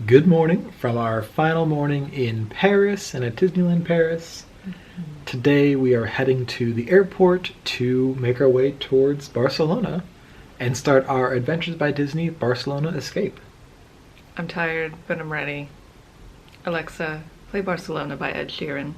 Good morning from our final morning in Paris and at Disneyland Paris. Today we are heading to the airport to make our way towards Barcelona and start our Adventures by Disney Barcelona Escape. I'm tired, but I'm ready. Alexa, play Barcelona by Ed Sheeran.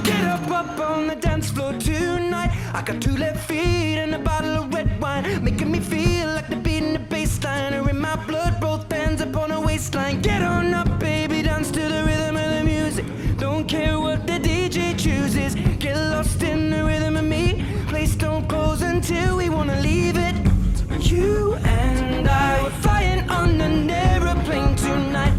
Get up on the dance floor tonight. I got 2 left feet and a bottle of red wine, making me feel like the beat in the bass line are in my blood, both hands up on a waistline. Get on up, baby, dance to the rhythm of the music. Don't care what the DJ chooses. Get lost in the rhythm of me. Place don't close until we wanna leave it. You and I, we're flying on an aeroplane tonight.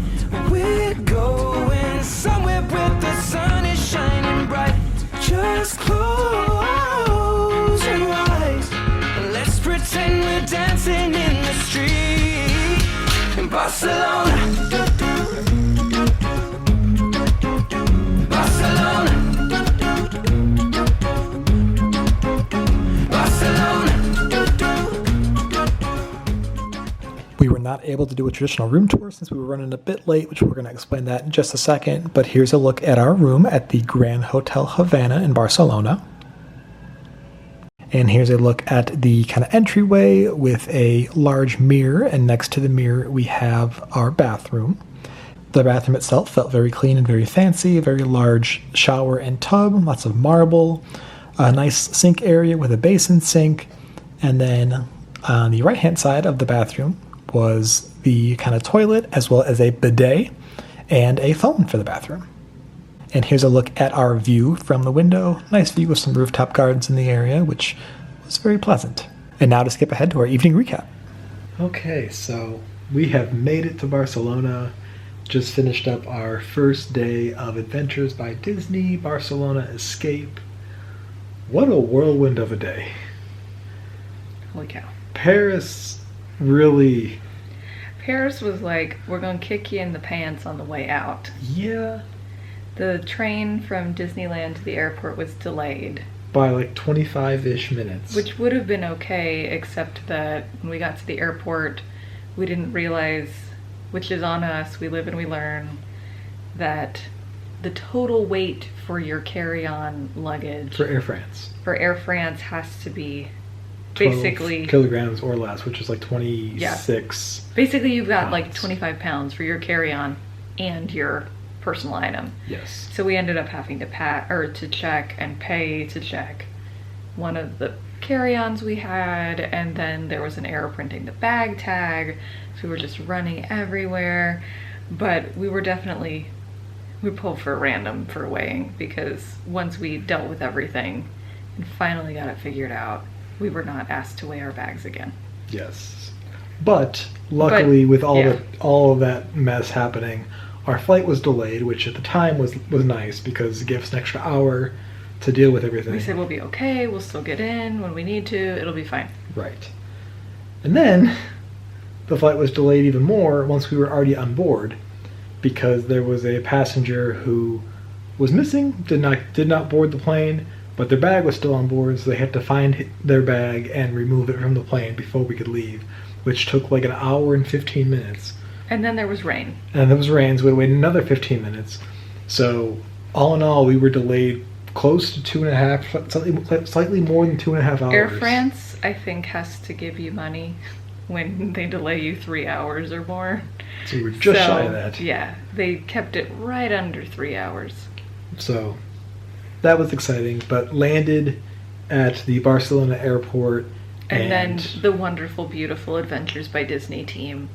We're going somewhere where the sun is shining bright. Just close your eyes. Let's pretend we're dancing in the street in Barcelona. Barcelona. Barcelona. We were not able to do a traditional room tour since we were running a bit late, which we're going to explain that in just a second. But here's a look at our room at the Gran Hotel Havana in Barcelona. And here's a look at the kind of entryway with a large mirror, and next to the mirror we have our bathroom. The bathroom itself felt very clean and very fancy, a very large shower and tub, lots of marble, a nice sink area with a basin sink, and then on the right-hand side of the bathroom was the kind of toilet, as well as a bidet and a phone for the bathroom. And here's a look at our view from the window. Nice view with some rooftop gardens in the area, which was very pleasant. And now to skip ahead to our evening recap. Okay, so we have made it to Barcelona. Just finished up our first day of Adventures by Disney Barcelona Escape. What a whirlwind of a day. Holy cow. Paris was like, we're gonna kick you in the pants on the way out. Yeah. The train from Disneyland to the airport was delayed. By like 25-ish minutes. Which would have been okay, except that when we got to the airport, we didn't realize, which is on us, we live and we learn, that the total weight for your carry-on luggage For Air France. Has to be 12 basically kilograms or less, which is like 26. Yeah. Basically, you've got pounds. like 25 pounds for your carry-on and your personal item. Yes. So we ended up having to check and pay to check one of the carry-ons we had, and then there was an error printing the bag tag, so we were just running everywhere. But we pulled for random for weighing, because once we dealt with everything and finally got it figured out, we were not asked to weigh our bags again. Yes. But luckily, with all of that mess happening, our flight was delayed, which at the time was nice because it gave us an extra hour to deal with everything. We said we'll be okay, we'll still get in when we need to, it'll be fine. Right. And then the flight was delayed even more once we were already on board, because there was a passenger who was missing, did not board the plane, but their bag was still on board, so they had to find their bag and remove it from the plane before we could leave, which took like an hour and 15 minutes. And then there was rain. So we waited another 15 minutes. So all in all, we were delayed close to 2.5, slightly more than 2.5 hours. Air France, I think, has to give you money when they delay you 3 hours or more. So we were just shy of that. Yeah, they kept it right under 3 hours. So that was exciting, but landed at the Barcelona airport. And then the wonderful, beautiful Adventures by Disney team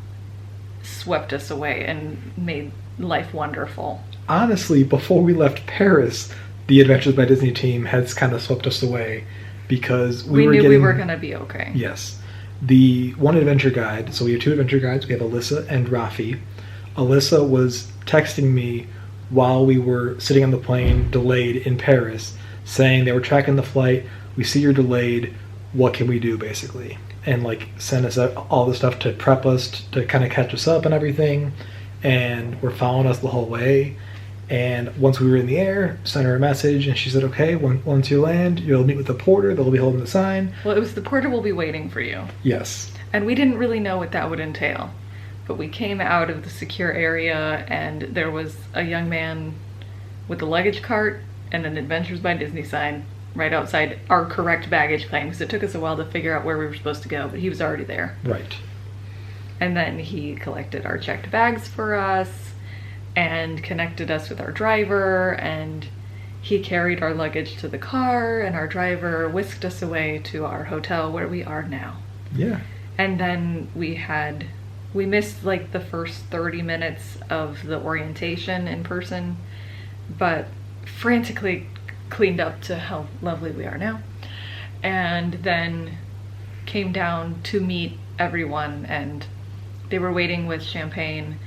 swept us away and made life wonderful. Honestly, before we left Paris, the Adventures by Disney team had kind of swept us away, because we knew we were going to be okay. Yes. The one adventure guide, so we have 2 adventure guides. We have Alyssa and Rafi. Alyssa was texting me while we were sitting on the plane, delayed in Paris, saying they were tracking the flight. We see you're delayed. What can we do, basically? And like send us all the stuff to prep us to kind of catch us up and everything. And were following us the whole way. And once we were in the air, sent her a message, and she said, okay, once you land, you'll meet with the porter. They'll be holding the sign. Well, it was the porter will be waiting for you. Yes. And we didn't really know what that would entail. But we came out of the secure area, and there was a young man with a luggage cart and an Adventures by Disney sign right outside our correct baggage claim, because it took us a while to figure out where we were supposed to go, but he was already there. Right. And then he collected our checked bags for us and connected us with our driver, and he carried our luggage to the car, and our driver whisked us away to our hotel where we are now. Yeah. And then we missed like the first 30 minutes of the orientation in person, but frantically cleaned up to how lovely we are now. And then came down to meet everyone, and they were waiting with champagne,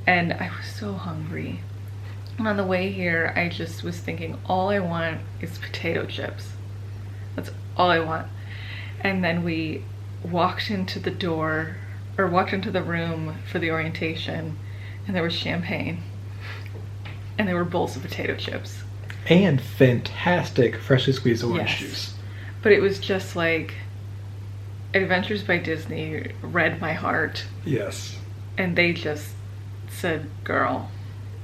and I was so hungry. And on the way here, I just was thinking, all I want is potato chips. That's all I want. And then we walked into the room for the orientation, and there was champagne, and there were bowls of potato chips. And fantastic freshly squeezed orange juice. But it was just like Adventures by Disney read my heart. Yes. And they just said, girl,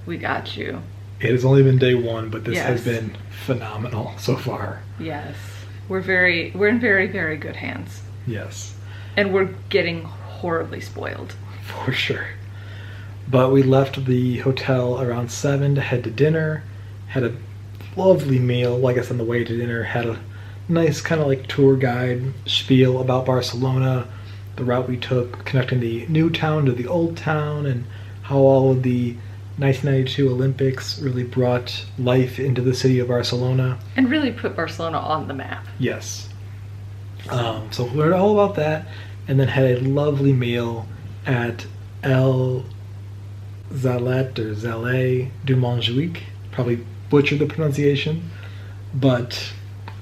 we got you. It has only been day one, but this Yes. has been phenomenal so far. Yes. We're in very, very good hands. Yes. And we're getting horribly spoiled. For sure. But we left the hotel around 7 to head to dinner. Had a lovely meal. Well, I guess on the way to dinner, had a nice kind of like tour guide spiel about Barcelona, the route we took, connecting the new town to the old town, and how all of the 1992 Olympics really brought life into the city of Barcelona. And really put Barcelona on the map. Yes. So we learned all about that, and then had a lovely meal at Xalet de Montjuic. Probably butchered the pronunciation, but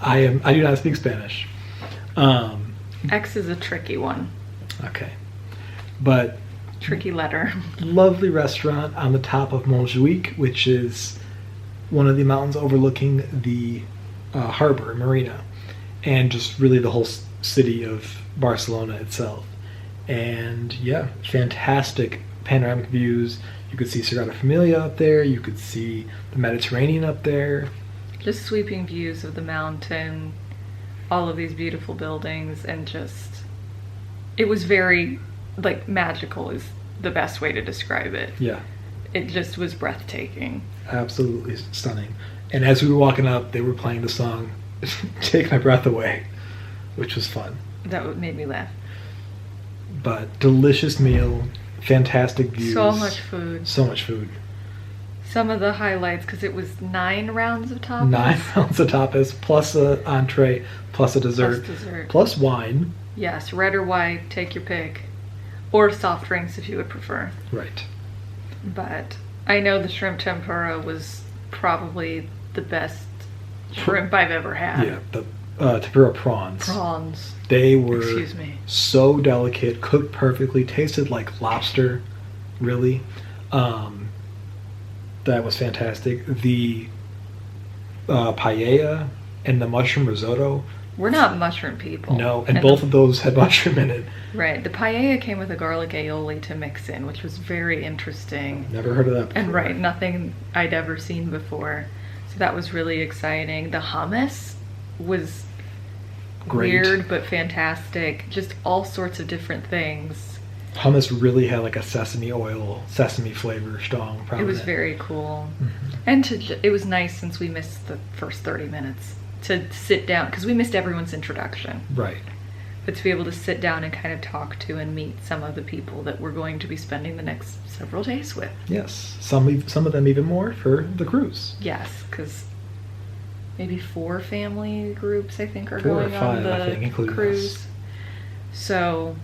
I do not speak Spanish. X is a tricky one. Okay. But Tricky letter. lovely restaurant on the top of Montjuic, which is one of the mountains overlooking the harbor, marina, and just really the whole city of Barcelona itself. And yeah, fantastic panoramic views. You could see Sagrada Familia up there. You could see the Mediterranean up there. Just sweeping views of the mountain, all of these beautiful buildings, and just, it was very, like, magical is the best way to describe it. Yeah, It just was breathtaking. absolutely stunning. And as we were walking up, they were playing the song Take My Breath Away, which was fun. That made me laugh. But delicious meal, fantastic views. So much food. So much food. Some of the highlights, because it was 9 rounds of tapas. 9 rounds of tapas, plus an entree, plus a dessert, Plus dessert. plus wine. Yes, red or white, take your pick. Or soft drinks if you would prefer. Right. But I know the shrimp tempura was probably the best shrimp I've ever had. Yeah, the tempura prawns. Prawns. They were Excuse me. so delicate, cooked perfectly, tasted like lobster, really. That was fantastic. The paella and the mushroom risotto. We're not mushroom people. No, and both of those had mushroom in it. Right. The paella came with a garlic aioli to mix in, which was very interesting. Never heard of that before. And right, nothing I'd ever seen before. So that was really exciting. The hummus was Great. weird but fantastic. Just all sorts of different things. Hummus really had like a sesame flavor strong. It Prominent. was very cool. Mm-hmm. And it was nice since we missed the first 30 minutes to sit down, because we missed everyone's introduction. Right. But to be able to sit down and kind of talk to and meet some of the people that we're going to be spending the next several days with. Yes. Some of them even more for the cruise. Yes, because maybe 4 family groups, I think, are 4 or going 5, on the I think, including cruise. us. So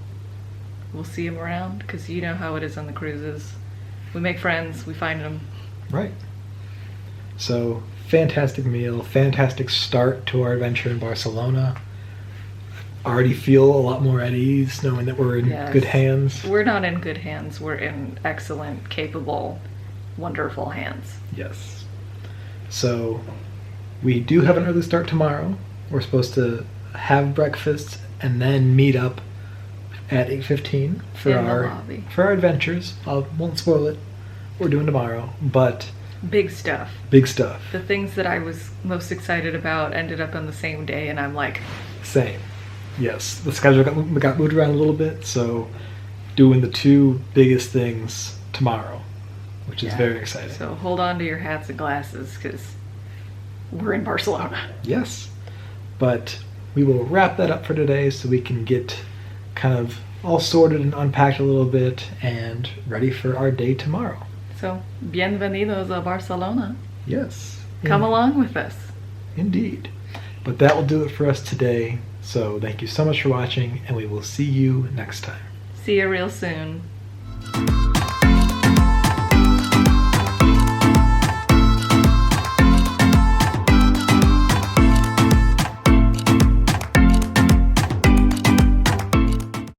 we'll see them around, because you know how it is on the cruises. We make friends, we find them. Right. So, fantastic meal, fantastic start to our adventure in Barcelona. Already feel a lot more at ease knowing that we're in Yes. good hands. We're not in good hands. We're in excellent, capable, wonderful hands. Yes. So we do have an early start tomorrow. We're supposed to have breakfast and then meet up at 8:15 for In the lobby. for our adventures. I won't spoil it. We're doing tomorrow, but Big stuff. big stuff. The things that I was most excited about ended up on the same day, and I'm like, Same. Yes, the schedule got moved around a little bit, so doing the two biggest things tomorrow, which is yeah. very exciting. So hold on to your hats and glasses, because we're in Barcelona. Yes, but we will wrap that up for today so we can get kind of all sorted and unpacked a little bit and ready for our day tomorrow. So, bienvenidos a Barcelona. Yes. Come along with us. Indeed. But that will do it for us today. So thank you so much for watching, and we will see you next time. See you real soon.